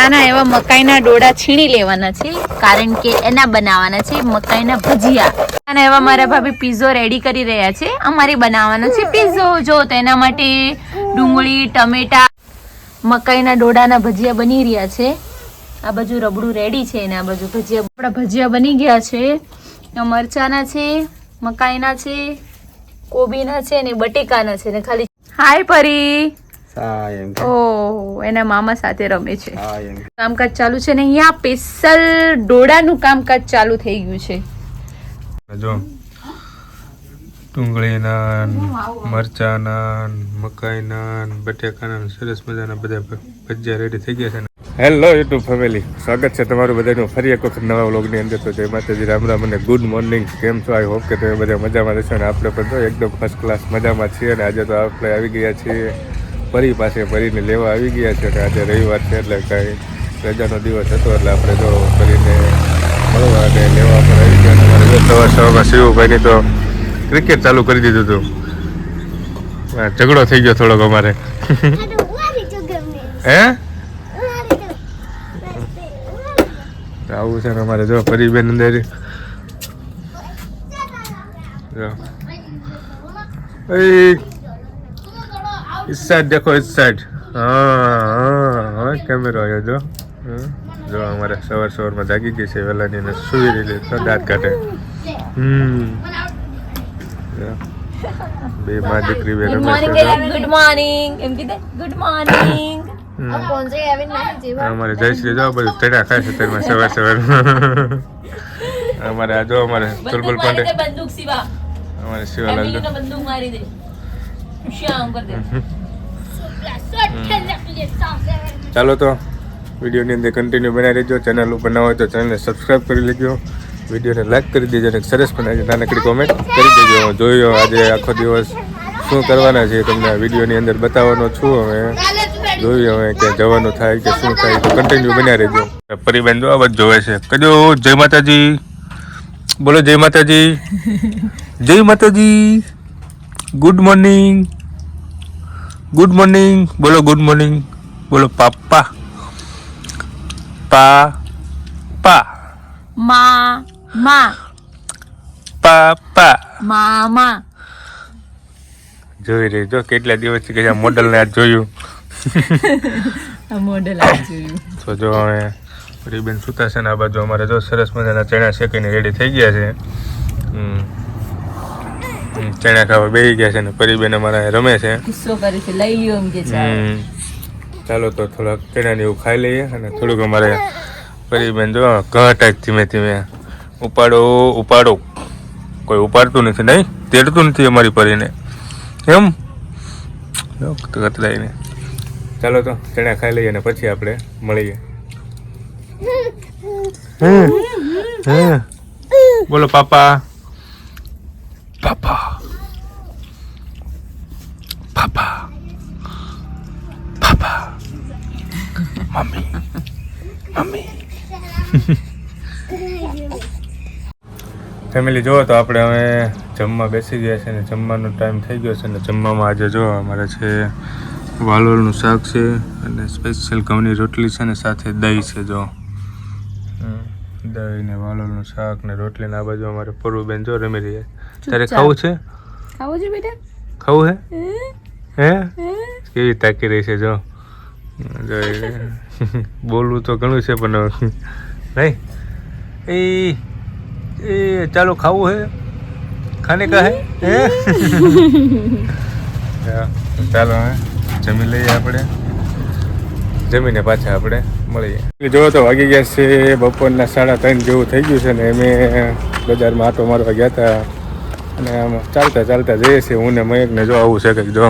નાના એવા મકાઈના ડોડા છીણી લેવાના છે, કારણ કે એના બનાવવાના છે મકાઈના ભજીયા. અને એવા મારા ભાભી પીઝો રેડી કરી રહ્યા છે. અમારે બનાવવાનો છે પીઝો. જો તો એના માટે ડુંગળી, ટમેટા, મકાઈના ડોડાના ભજીયા બની રહ્યા છે. આ બાજુ રબડું રેડી છે અને આ બાજુ ભજીયા. આપણા ભજીયા બની ગયા છે. મરચાના છે, મકાઈના છે, કોબીના છે અને બટેકાના છે. ને ખાલી હાય પરી. ઓહ, એના મામા સાથે રમે છે. કામકાજ ચાલુ છે ને અહીંયા સ્પેશિયલ ડોડાનું કામકાજ ચાલુ થઈ ગયું છે. જો ડુંગળીના, મરચાના, મકાઈના, બટેકાના સરસ મજાના બધા ભજીયા રેડી થઈ ગયા છે. હેલો યુટ્યુબ ફેમિલી, સ્વાગત છે તમારું બધાનું ફરી એક વખત નવા વ્લોગની અંદર. તો જય માતાજી, રામ રામ અને ગુડ મોર્નિંગ. કેમ છો? આઈ હોપ કે તમે બધા મજામાં રહેશો. અને આપણે પણ તો એકદમ ફર્સ્ટ ક્લાસ મજામાં છીએ. અને આજે તો આપણે આવી ગયા છીએ પરી પાસે. પરીને લેવા આવી ગયા છે. અને આજે રવિવાર છે એટલે કાંઈ રજાનો દિવસ હતો એટલે આપણે જો પરીને મળવા અને લેવા પર આવી ગયા. અમારે સવાર સવારમાં શિવભાઈની તો ક્રિકેટ ચાલુ કરી દીધું હતું. ઝઘડો થઈ ગયો થોડોક અમારે. હે આવું છે ને અમારે. જો પરીબેન અંદર इस साइड देखो, इस साइड. हाँ कैमरा आया जो जो हमारे सवार सवार में जागी गई છે વેલાની ને સુઈ રહેલી તો દાંત કાઢે. બે માં દીકરી બે રમે છે. ગુડ મોર્નિંગ એમ કીધે. Good morning. અમારે જયશ્રી જો બધું ચડા ખાય છે તેમાં સવાર સવાર. અમારે આ જો અમારે ચુલબુલ પાંડે બંદૂક સિવા અમારે શિવાલાલ જો બંદૂક મારી દે. શ્યામ કર દે. ચાલો તો વિડીયોની અંદર કન્ટિન્યુ બનાવી રહેજો. ચેનલ ઉપર ન હોય તો ચેનલને સબસ્ક્રાઈબ કરી લેજો. વિડીયોને લાઈક કરી દેજો અને સરસ બનાવી નાનકડી કોમેન્ટ કરી દેજો. જોયો આજે આખો દિવસ શું કરવાના છે તમને વિડીયોની અંદર બતાવવાનો છું. હવે જોઈએ હવે કે જવાનું થાય કે શું થાય તો કન્ટિન્યુ બન્યા રહેજો. પરીબેન જો આ બધું જોવે છે. કજો જય માતાજી બોલો. જય માતાજી, જય માતાજી. ગુડ મોર્નિંગ, ગુડ મોર્નિંગ બોલો. ગુડ મોર્નિંગ બોલો. પાપા પા પા મા મા પાપા મામા. જોઈ રહી જો કેટલા દિવસથી કે મોડલ ને આજ જોયું. આ મોડેલ આ જોયું તો જો હવે પરીબેન સુતા છે ને આ બાજુ અમારે જો સરસ મજાના ચણા શેકીને રેડી થઈ ગયા છે. ચણા ખાવા બેસી ગયા છે ને પરીબેન અમારા રમે છે. ગુસ્સો કરે છે. લઈ લ્યો એમ કે છે. ચાલો તો થોડાક ચણાને એવું ખાઈ લઈએ. અને થોડુંક અમારે પરીબેન જો ઘટાય ધીમે ધીમે ઉપાડો ઉપાડો. કોઈ ઉપાડતું નથી, નહીં તેડતું નથી અમારી પરીને એમ કતરાઈને. ચાલો તો ચણા ખાઈ લઈએ અને પછી આપણે મળીએ. બોલો પાપા પાપા પાપા પાપા મમ્મી મમ્મી. ફેમિલી જુઓ તો આપણે હવે જમવા બેસી ગયા છે ને જમવાનો ટાઈમ થઈ ગયો છે. ને જમવામાં આજે જો અમારે છે વાલોળનું શાક છે અને સ્પેશિયલ ઘઉંની રોટલી છે ને સાથે દહીં છે. જો દહીં ને વાલોળનું શાક ને રોટલી ને આ બાજુ અમારે પરુબેન જો રમી રહી. તારે ખાવું છે? ખાવું છે બેટા? ખાવું હે? કેવી તાકી રહી છે જો. બોલવું તો ઘણું છે પણ નહીં. એ ચાલો ખાવું હે? ખાને કા હે? ચાલો હે જમી લઈએ આપણે. જમીને પાછા આપણે મળીએ. જો તો વાગી ગયા છે બપોરના 3:30 જેવું થઈ ગયું છે. ને અમે બજારમાં આટો મારવા ગયા હતા અને આમ ચાલતા ચાલતા જઈએ છીએ. હું ને મયંકને જો આવું છે કંઈક જો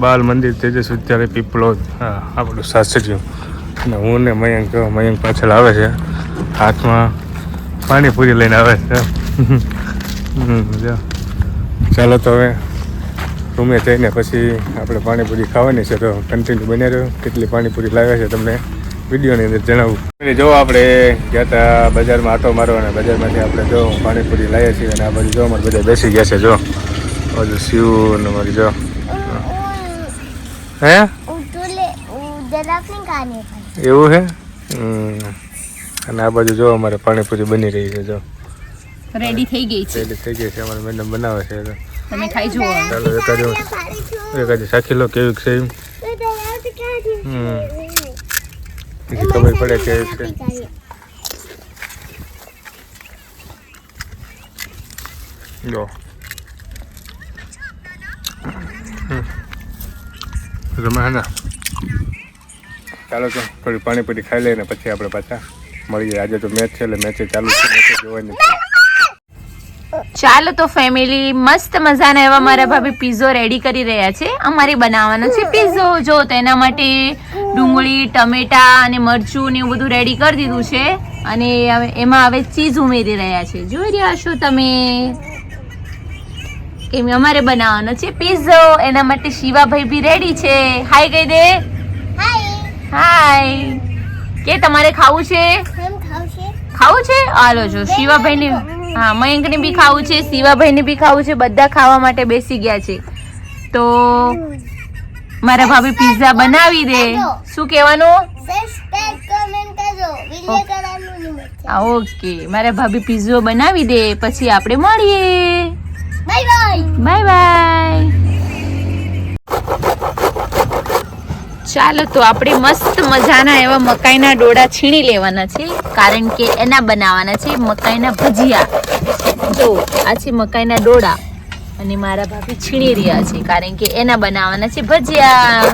બાલ મંદિર તેજસ વિદ્યાલય પીપળો. હા આપણું સાસરિયું. અને હું ને મયંક જો મયંક પાછળ આવે છે હાથમાં પાણીપુરી લઈને આવે છે. ચાલો તો હવે રૂમે જઈને પછી આપણે પાણીપુરી ખાવાની છે. તો કન્ટિન્યુ બન્યા રહ્યો. કેટલી પાણીપુરી લાવ્યા છે તમને વિડીયોની અંદર જણાવું. જો આપણે ગયા હતા બજારમાં આટો મારવાના. બજારમાંથી આપણે જો પાણીપુરી લાવીએ છીએ. અને આ બાજુ જો અમારે બધા બેસી ગયા છે. જો બધું શિવ ને અમારી જો હે એવું છે. અને આ બાજુ જો અમારે પાણીપુરી બની રહી છે. જો રેડી થઈ ગઈ છે. રેડી થઈ ગઈ છે. અમારે મેડમ બનાવે છે. તમે ખાઈ જુઓ. ચાલો એકાદી શાખી લો કેવી છે એમ. પછી ખબર પડે કેવી છે. જો તમે હે ને ચાલો તો થોડી પાણીપુરી ખાઈ લઈએ ને પછી આપણે પાછા મળીએ. આજે તો મેચ છે એટલે મેચ ચાલુ છે. મેચ જોવાની છે. ચાલો તો ફેમિલી, મસ્ત મજાના એવા મારા ભાભી પીઝો રેડી કરી રહ્યા છે. અમારે બનાવવાનો છે પીઝો. જો તો એના માટે ડુંગળી, ટમેટા અને મરચું ને એવું બધું રેડી કરી દીધું છે. અને એમાં હવે ચીઝ ઉમેરી રહ્યા છે. જોઈ રહ્યા છો તમે કેમ અમારે બનાવવાનો છે પીઝો. એના માટે શિવાભાઈ બી રેડી છે. હાય કહી દે. હાય કે તમારે ખાવું છે? ખાવું છે? હાલો જો શિવાભાઈ ને, હા મયંક ને બી ખાવું છે, શિવાભાઈ ને બી ખાવું છે. બધા ખાવા માટે બેસી ગયા છે. તો મારા ભાભી પિઝા બનાવી દે. શું કહેવાનું? ઓકે, મારા ભાભી પિઝો બનાવી દે પછી આપણે મળીએ. Bye bye. ચાલો તો આપણે મસ્ત મજાના એવા મકાઈના ડોડા છીણી લેવાના છે, કારણ કે એના બનાવવાના છે મકાઈના ભજીયા. જો આ છે મકાઈના ડોડા અને મારા ભાભી છીણી રહ્યા છે, કારણ કે એના બનાવવાના છે ભજીયા.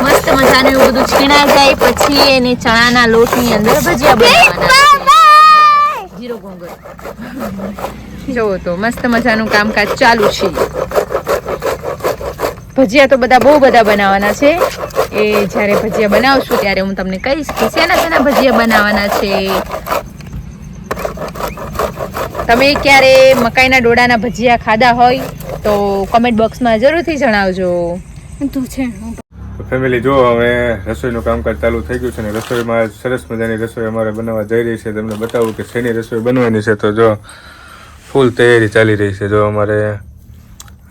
મસ્ત મજાનું એવું બધું છીણા જાય પછી એને ચણાના લોટની અંદર ભજીયા બનાવવાના છે. જીરો ઘોંઘર. જો તો મસ્ત મજાનું કામકાજ ચાલુ છે. ભજીયા તો બધા બહુ બધા બનાવવાના છે. એ જ્યારે ભજીયા બનાવશું ત્યારે હું તમને કહીશ કે શેના ભજીયા બનાવવાના છે. તમે ક્યારે મકાઈના ડોડાના ભજીયા ખાધા હોય તો કમેન્ટ બોક્સમાં જરૂરથી જણાવજો. ફેમિલી જો હવે રસોઈનું કામકાજ ચાલુ થઈ ગયું છે ને રસોઈમાં સરસ મજાની રસોઈ અમારે બનાવવા જઈ રહી છે. તમને બતાવું કે શેની રસોઈ બનવાની છે. તો જો ફૂલ તૈયારી ચાલી રહી છે. જો અમારે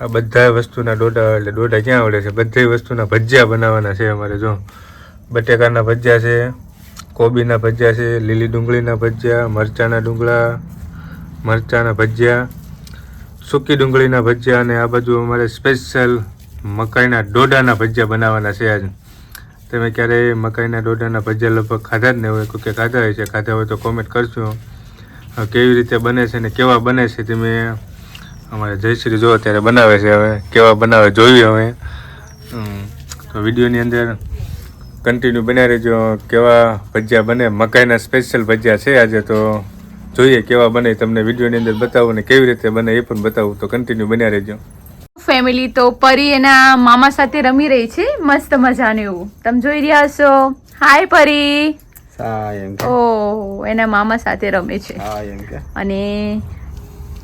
આ બધા વસ્તુના ડોડા, એટલે ડોડા ક્યાં આવડે છે, બધી વસ્તુના ભજીયા બનાવવાના છે અમારે. જો બટેકાના ભજીયા છે, કોબીના ભજીયા છે, લીલી ડુંગળીના ભજીયા, મરચાના ભજીયા, સૂકી ડુંગળીના ભજીયા અને આ બાજુ અમારે સ્પેશિયલ મકાઈના ડોડાના ભજીયા બનાવવાના છે આજ. તમે ક્યારેય મકાઈના ડોડાના ભજીયા લગભગ ખાધા જ નહીં હોય, કોઈ ખાધા હોય છે, ખાધા હોય તો કોમેન્ટ કરજો કેવી રીતે બને છે ને કેવા બને છે. તમે અમારે જયશ્રી જો અત્યારે બનાવે છે, હવે કેવા બનાવે જોઈએ. હવે તો વિડીયોની અંદર કન્ટિન્યુ બનાવી રહેજો. કેવા ભજીયા બને, મકાઈના સ્પેશિયલ ભજીયા છે આજે, તો જોઈએ કેવા બને. તમને વિડીયોની અંદર બતાવું ને કેવી રીતે બને એ પણ બતાવું, તો કન્ટિન્યુ બન્યા રહેજો. ફેમિલી તો પરી એના મામા સાથે રમી રહી છે મસ્ત મજાનું એવું તમે જોઈ રહ્યા છો. હાય પરી. ઓહ, એના મામા સાથે રમે છે. અને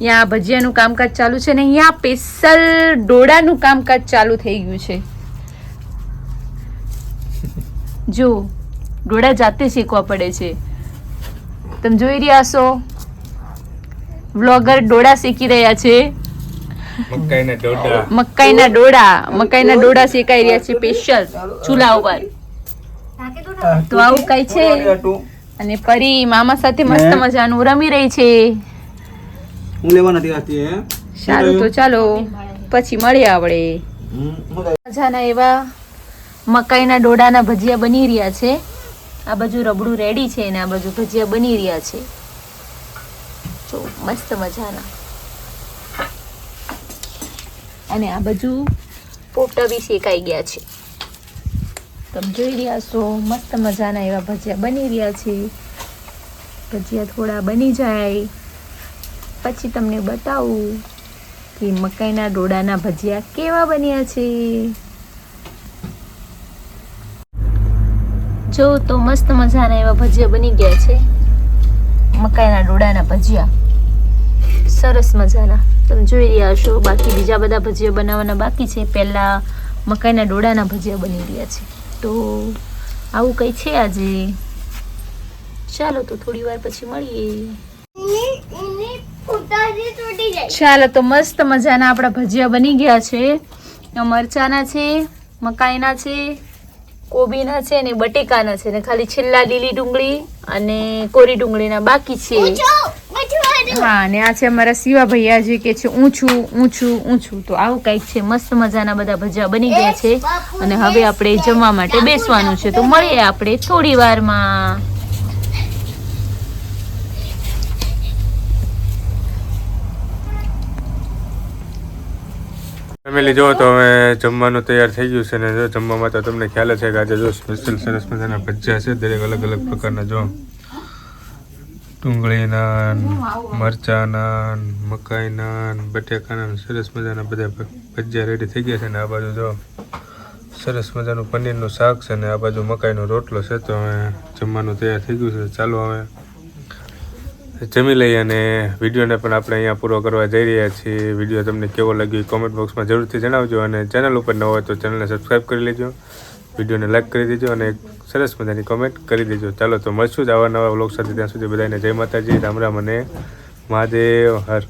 અહીંયા ભજીયાનું કામકાજ ચાલુ છે ને અહીંયા સ્પેશિયલ ડોડાનું કામકાજ ચાલુ થઈ ગયું છે. જો ડોડા જાતે શેકવા પડે છે. તમે જોઈ રહ્યા છો વ્લોગર ડોડા શેકી રહ્યા છે. મકાઈના ડોડા શેકાઈ રહ્યા છે સ્પેશિયલ ચૂલા ઉપર. તો આવું કઈ છે. અને પરી મામા સાથે મસ્ત મજાનું રમી રહી છે. સારું તો ચાલો પછી મળીએ આપણે. મજાના એવા મકાઈના ડોડાના ભજીયા બની રહ્યા છે. આ બાજુ રબડું રેડી છે અને આ બાજુ ભજીયા બની રહ્યા છે. જો મસ્ત મજાના. અને આ બાજુ પોપટા બી શેકાઈ ગયા છે. તમે જોઈ રહ્યા છો મસ્ત મજાના એવા ભજીયા બની રહ્યા છે. ભજીયા થોડા બની જાય પછી તમને બતાવું કે મકાઈના ડોડાના ભજીયા કેવા બન્યા છે. જો તો મસ્ત મજાના એવા ભજીયા બની ગયા છે. મકાઈના ડોડાના ભજીયા સરસ મજાના તમે જોઈ રહ્યા છો. બાકી બીજા બધા ભજીયા બનાવવાના બાકી છે. પહેલા મકાઈના ડોડાના ભજીયા બની રહ્યા છે. તો આવું કંઈ છે આજે. ચાલો તો થોડી વાર પછી મળીએ. ચાલો તો મસ્ત મજાના આપણા ભજીયા બની ગયા છે. મરચાના છે, મકાઈના છે કોબીના છે ને બટેકાના છે ને ખાલી છેલ્લા લીલી ડુંગળી અને કોરી ડુંગળીના બાકી છે. હા, ને આ છે અમારા શિવા ભૈયા જે કે છે ઊંચું ઊંચું ઊંચું. તો આવું કંઈક છે, મસ્ત મજાના બધા ભજીયા બની ગયા છે અને હવે આપણે જમવા માટે બેસવાનું છે. તો મળીએ આપણે થોડી વારમાં. ફેમિલી જો તો હવે જમવાનું તૈયાર થઈ ગયું છે ને જો જમવામાં તો તમને ખ્યાલ છે કે આજે જો સ્પેશિયલ સરસ મજાના ભજીયા છે દરેક અલગ અલગ પ્રકારના. જો ડુંગળીના, મરચાના, મકાઈના, બટેકાના સરસ મજાના બધા ભજીયા રેડી થઈ ગયા છે ને આ બાજુ જો સરસ મજાનું પનીરનું શાક છે ને આ બાજુ મકાઈનો રોટલો છે. તો હવે જમવાનું તૈયાર થઈ ગયું છે. ચાલો હવે જમી લઈએ અને વિડીયોને પણ આપણે અહીંયા પૂરો કરવા જઈ રહ્યા છીએ. વિડીયો તમને કેવો લાગ્યો કોમેન્ટ બોક્સમાં જરૂરથી જણાવજો અને ચેનલ ઉપર ન હોય તો ચેનલને સબસ્ક્રાઈબ કરી લેજો, વિડીયોને લાઈક કરી દેજો અને સરસ મજાની કોમેન્ટ કરી દેજો. ચાલો તો મળશું જ આવા નવા વ્લોગ સાથે. ત્યાં સુધી બધાને જય માતાજી, રામ રામ અને મહાદેવ હર.